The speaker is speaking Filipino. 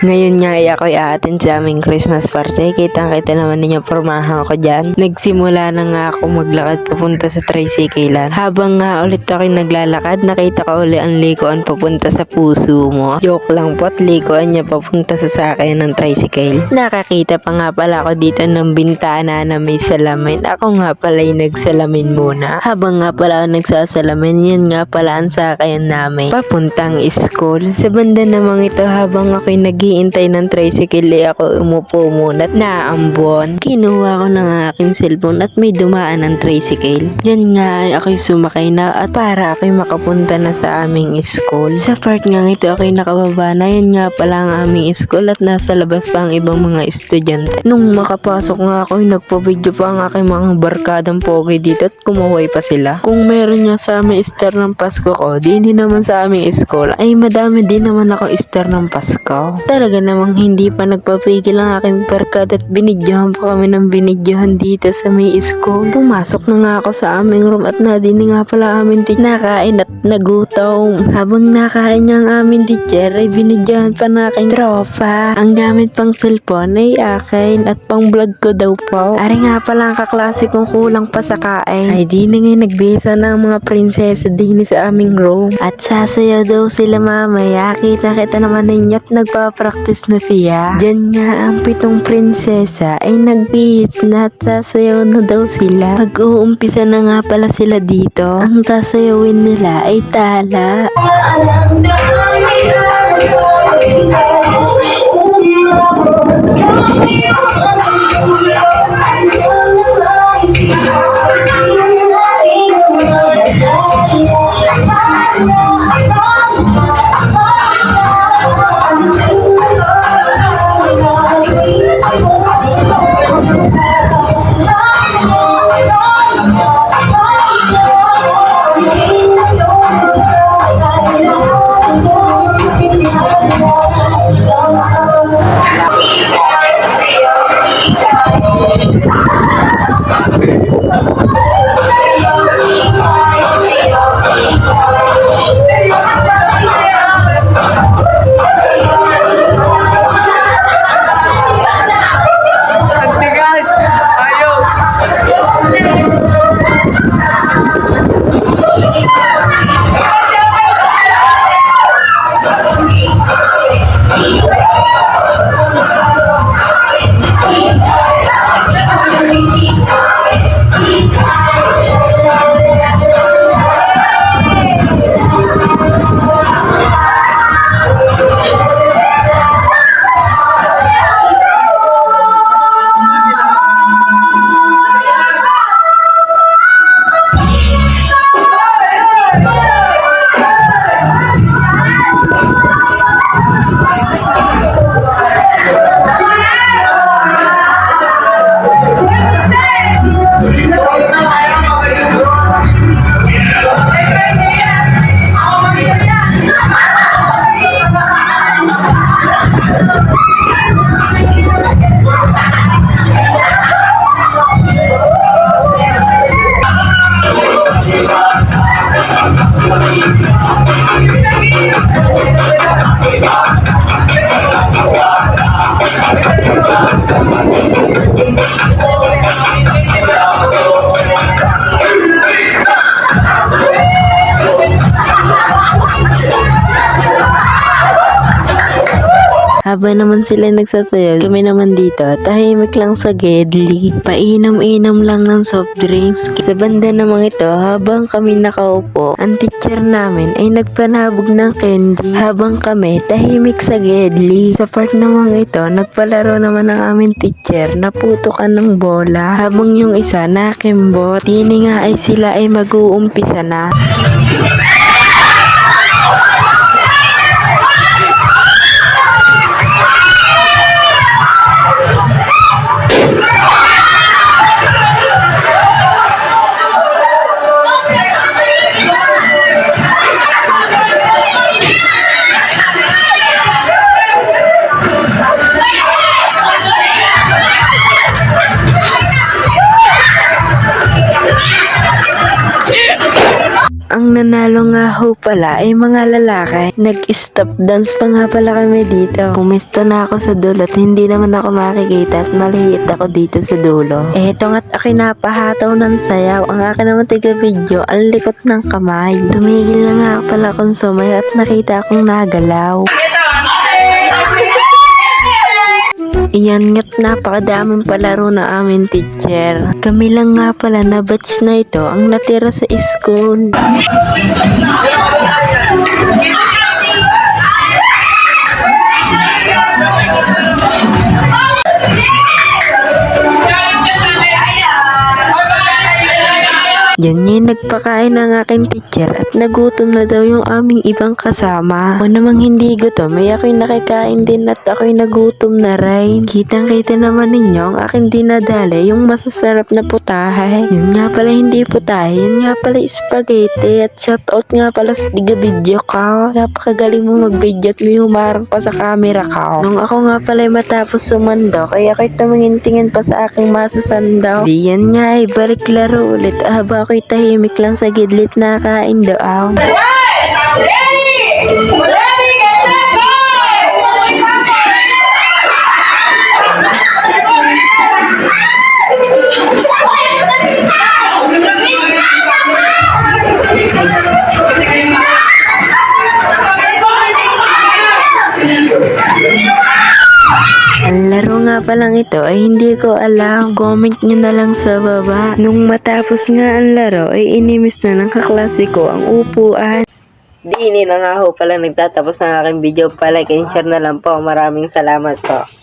Ngayon nga ay ako'y aatin sa aming Christmas party. Kitang-kita naman ninyo pormahan ko dyan. Nagsimula na nga ako maglakad papunta sa tricyclean. Habang nga ulit ako'y naglalakad, nakita ko ulit ang likuan papunta sa puso mo. Joke lang po, likuan niya papunta sa sakyan ng tricycle. Nakakita pa nga pala ako dito ng bintana na may salamin. Ako nga pala'y nagsalamin muna. Habang nga pala ako nagsasalamin, yun nga pala ang sakyan namin papuntang school. Sa banda namang ito, habang ako'y naghihintay ng tricycle, ako umupo muna at naambon. Kinuha ko ng aking cellphone at may dumaan ng tricycle. Yan nga ay ako'y sumakay na at para ako'y makapunta na sa aming school. Sa part nga ito ako'y nakababa na. Yan nga pala ang aming school at nasa labas pa ang ibang mga estudyante. Nung makapasok nga ako'y nagpa-video pa ang aking mga barkadang pogi dito at kumuhay pa sila. Kung meron nga sa aming star ng Pasko ko, di naman sa aming school ay madami din naman ako star ng Pasko. Talaga namang hindi pa nagpapigil ang aking barkada at binidyohan pa kami ng binidyohan dito sa may school. Pumasok na nga ako sa aming room at nadinig nga pala aming teacher nakain at nagutom. Habang nakain niya ang aming teacher ay binidyohan pa na aking tropa. Ang gamit pang cellphone ay akin at pang vlog ko daw po. Ari nga pala ang kaklase kong kulang pa sa kain. Ay di na nga nagbisa ng mga prinsesa din sa aming room. At sasayaw daw sila mamaya. Kita naman ninyo at nagpa-practice na siya. Diyan nga ang 7 prinsesa ay nagbihis na at sasayaw na daw sila. Pag-uumpisa na nga pala sila dito, ang sasayawin nila ay tala. Habang naman sila nagsasayaw, kami naman dito, tahimik lang sa gedli. Painom-inom lang ng soft drinks. Sa banda namang ito, habang kami nakaupo, ang teacher namin ay nagpanabog ng candy. Habang kami, tahimik sa gedli. Sa part namang ito, nagpalaro naman ang aming teacher na putukan ng bola. Habang yung isa nakimbot, tini nga ay sila ay mag-uumpisa na. Ang nanalo nga ho pala ay mga lalaki. Nag-stop dance pa nga pala kami dito. Pumisto na ako sa dulo at hindi naman ako makikita at maliit ako dito sa dulo. Eto nga't akin napahataw ng sayaw. Ang akin naman tiga-video, ang likot ng kamay. Tumigil na nga pala akong sumayaw at nakita akong nagalaw. Iyan nga't napakadaming palaro na aming teacher. Kami lang nga pala na batch na ito ang natira sa school. Yan yung nagpakain ng aking teacher at nagutom na daw yung aming ibang kasama. O namang hindi gutom, ay ako'y nakikain din at ako'y nagutom na rin. Kitang-kita naman ninyo ang aking dinadali, yung masasarap na putahe. Yun nga pala hindi putahe, yun nga pala spaghetti. At shoutout nga pala sa tiga-video ka. Napakagaling mo mag-video at may humarang pa sa camera ka. Nung ako nga pala matapos sumandok, ay ako'y tumingin-tingin pa sa aking masasandok. Di yan nga ay balik laro ulit. Haba ako'y tahimik lang sa gidlit na kain doon. Ang laro nga palang ito ay hindi ko alam. Comment nyo na lang sa baba. Nung matapos nga ang laro ay inimis na ng kaklase ko ang upuan. Di na nga ho pala nagtatapos ng aking video. Palike and share na lang po. Maraming salamat po.